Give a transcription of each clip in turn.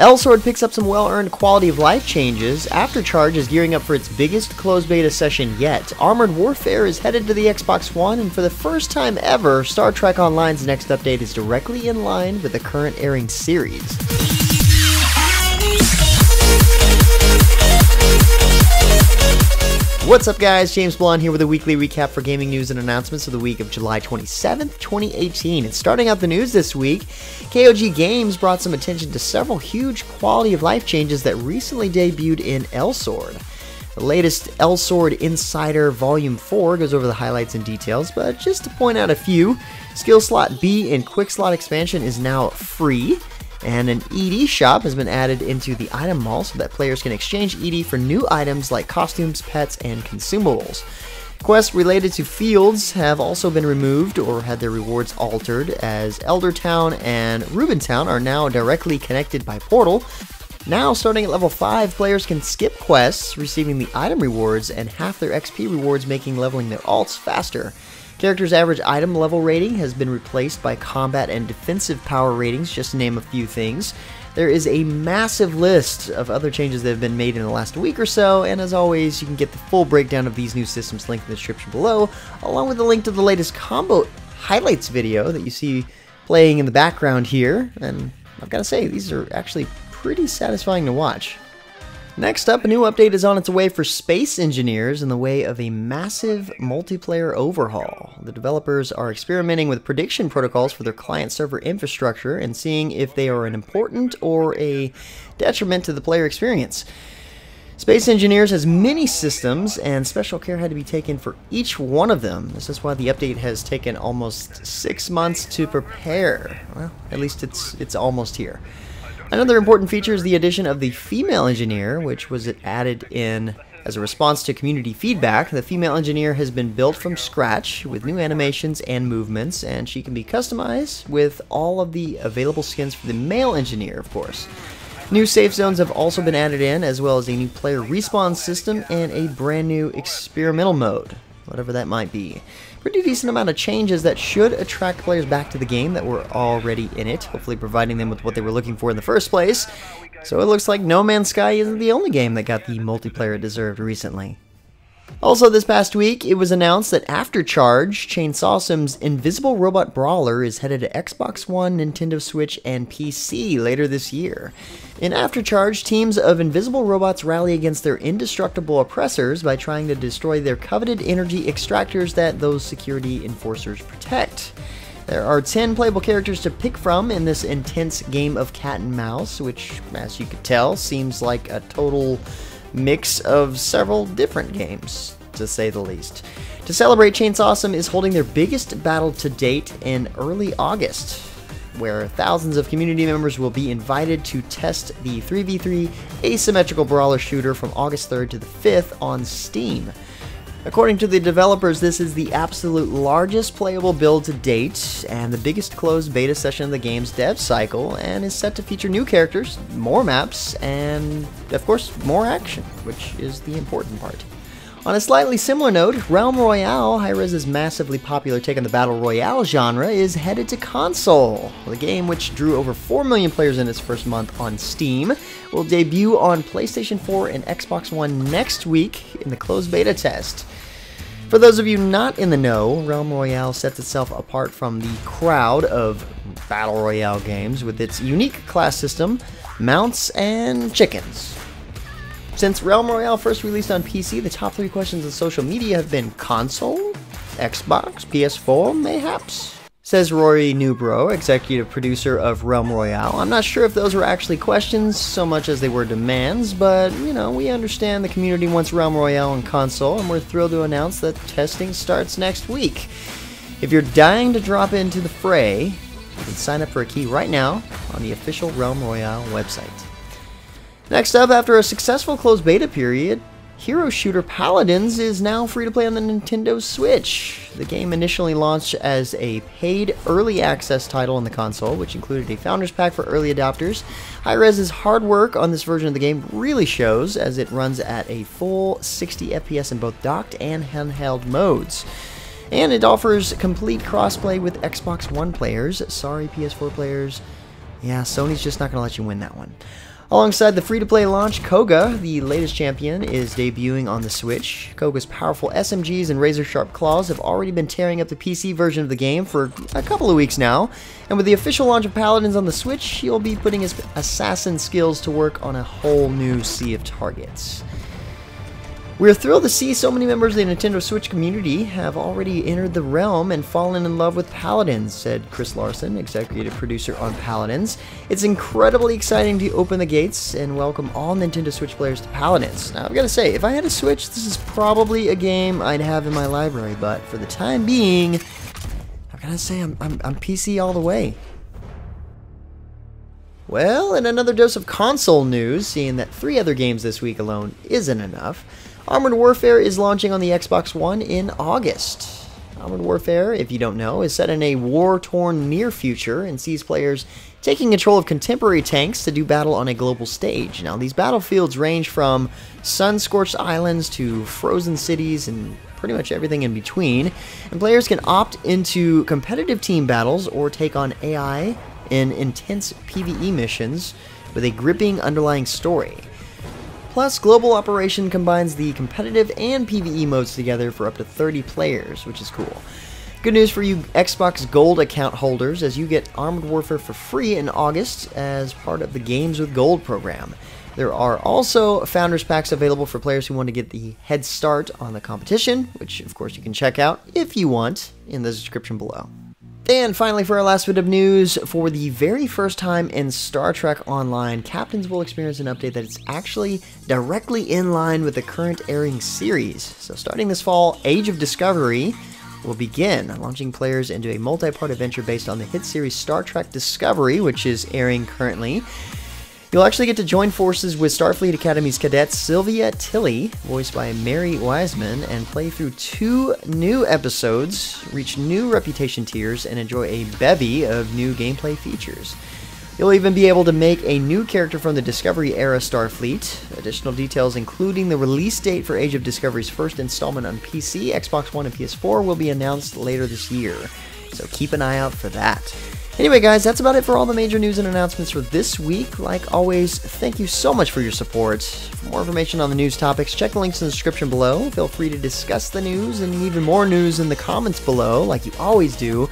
Elsword picks up some well-earned quality of life changes. Aftercharge is gearing up for its biggest closed beta session yet. Armored Warfare is headed to the Xbox One, and for the first time ever, Star Trek Online's next update is directly in line with the current airing series. What's up guys, James Blonde here with a weekly recap for gaming news and announcements of the week of July 27th, 2018. And starting out the news this week, KOG Games brought some attention to several huge quality of life changes that recently debuted in Elsword. The latest Elsword Insider Volume 4 goes over the highlights and details, but just to point out a few, Skill Slot B and Quick Slot expansion is now free. And an ED shop has been added into the item mall so that players can exchange ED for new items like costumes, pets, and consumables. Quests related to fields have also been removed or had their rewards altered, as Eldertown and Rubintown are now directly connected by portal. Now, starting at level 5, players can skip quests, receiving the item rewards and half their XP rewards, making leveling their alts faster. Characters' average item level rating has been replaced by combat and defensive power ratings, just to name a few things. There is a massive list of other changes that have been made in the last week or so, and as always, you can get the full breakdown of these new systems linked in the description below, along with a link to the latest combo highlights video that you see playing in the background here, and I've got to say, these are actually pretty satisfying to watch. Next up, a new update is on its way for Space Engineers in the way of a massive multiplayer overhaul. The developers are experimenting with prediction protocols for their client-server infrastructure and seeing if they are an important or a detriment to the player experience. Space Engineers has many systems, and special care had to be taken for each one of them. This is why the update has taken almost 6 months to prepare. Well, at least it's almost here. Another important feature is the addition of the female engineer, which was added in as a response to community feedback. The female engineer has been built from scratch with new animations and movements, and she can be customized with all of the available skins for the male engineer, of course. New safe zones have also been added in, as well as a new player respawn system and a brand new experimental mode, whatever that might be. Pretty decent amount of changes that should attract players back to the game that were already in it, hopefully providing them with what they were looking for in the first place. So it looks like No Man's Sky isn't the only game that got the multiplayer it deserved recently. Also this past week, it was announced that Aftercharge, Chainsaw Awesom's Invisible Robot Brawler, is headed to Xbox One, Nintendo Switch, and PC later this year. In Aftercharge, teams of invisible robots rally against their indestructible oppressors by trying to destroy their coveted energy extractors that those security enforcers protect. There are 10 playable characters to pick from in this intense game of cat and mouse, which, as you could tell, seems like a total mix of several different games, to say the least. To celebrate, Chainsaw Awesome is holding their biggest battle to date in early August, where thousands of community members will be invited to test the 3v3 asymmetrical brawler shooter from August 3rd to the 5th on Steam. According to the developers, this is the absolute largest playable build to date and the biggest closed beta session of the game's dev cycle, and is set to feature new characters, more maps, and of course more action, which is the important part. On a slightly similar note, Royale, Hi-Rez's massively popular take on the Battle Royale genre, is headed to console. The game, which drew over 4 million players in its first month on Steam, will debut on PlayStation 4 and Xbox One next week in the closed beta test. For those of you not in the know, Royale sets itself apart from the crowd of Battle Royale games with its unique class system, mounts, and chickens. Since Royale first released on PC, the top 3 questions on social media have been console, Xbox, PS4, mayhaps? Says Rory Newbro, executive producer of Royale. I'm not sure if those were actually questions so much as they were demands, but, you know, we understand the community wants Royale on console, and we're thrilled to announce that testing starts next week. If you're dying to drop into the fray, you can sign up for a key right now on the official Royale website. Next up, after a successful closed beta period, hero shooter Paladins is now free to play on the Nintendo Switch. The game initially launched as a paid early access title on the console, which included a founder's pack for early adopters. Hi-Rez's hard work on this version of the game really shows, as it runs at a full 60 FPS in both docked and handheld modes. And it offers complete crossplay with Xbox One players. Sorry, PS4 players. Yeah, Sony's just not going to let you win that one. Alongside the free-to-play launch, Koga, the latest champion, is debuting on the Switch. Koga's powerful SMGs and razor-sharp claws have already been tearing up the PC version of the game for a couple of weeks now, and with the official launch of Paladins on the Switch, he'll be putting his assassin skills to work on a whole new sea of targets. We're thrilled to see so many members of the Nintendo Switch community have already entered the realm and fallen in love with Paladins, said Chris Larson, executive producer on Paladins. It's incredibly exciting to open the gates and welcome all Nintendo Switch players to Paladins. Now, I've got to say, if I had a Switch, this is probably a game I'd have in my library, but for the time being, I've got to say I'm PC all the way. Well, and another dose of console news, seeing that 3 other games this week alone isn't enough. Armored Warfare is launching on the Xbox One in August. Armored Warfare, if you don't know, is set in a war-torn near future and sees players taking control of contemporary tanks to do battle on a global stage. Now, these battlefields range from sun-scorched islands to frozen cities and pretty much everything in between, and players can opt into competitive team battles or take on AI in intense PvE missions with a gripping underlying story. Plus, Global Operation combines the competitive and PvE modes together for up to 30 players, which is cool. Good news for you Xbox Gold account holders, as you get Armored Warfare for free in August as part of the Games with Gold program. There are also Founders Packs available for players who want to get the head start on the competition, which of course you can check out if you want in the description below. And finally, for our last bit of news, for the very first time in Star Trek Online, Captains will experience an update that is actually directly in line with the current airing series. So starting this fall, Age of Discovery will begin, launching players into a multi-part adventure based on the hit series Star Trek Discovery, which is airing currently. You'll actually get to join forces with Starfleet Academy's cadet Sylvia Tilly, voiced by Mary Wiseman, and play through 2 new episodes, reach new reputation tiers, and enjoy a bevy of new gameplay features. You'll even be able to make a new character from the Discovery-era Starfleet. Additional details, including the release date for Age of Discovery's first installment on PC, Xbox One, and PS4, will be announced later this year. So keep an eye out for that. Anyway, guys, that's about it for all the major news and announcements for this week. Like always, thank you so much for your support. For more information on the news topics, check the links in the description below. Feel free to discuss the news and even more news in the comments below, like you always do.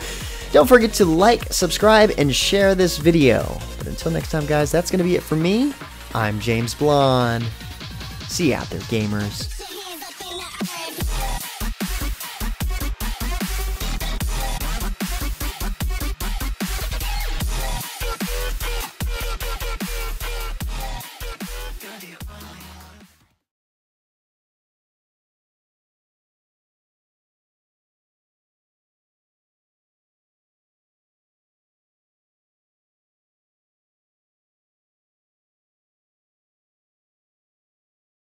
Don't forget to like, subscribe, and share this video. But until next time, guys, that's going to be it for me. I'm James Blonde. See you out there, gamers.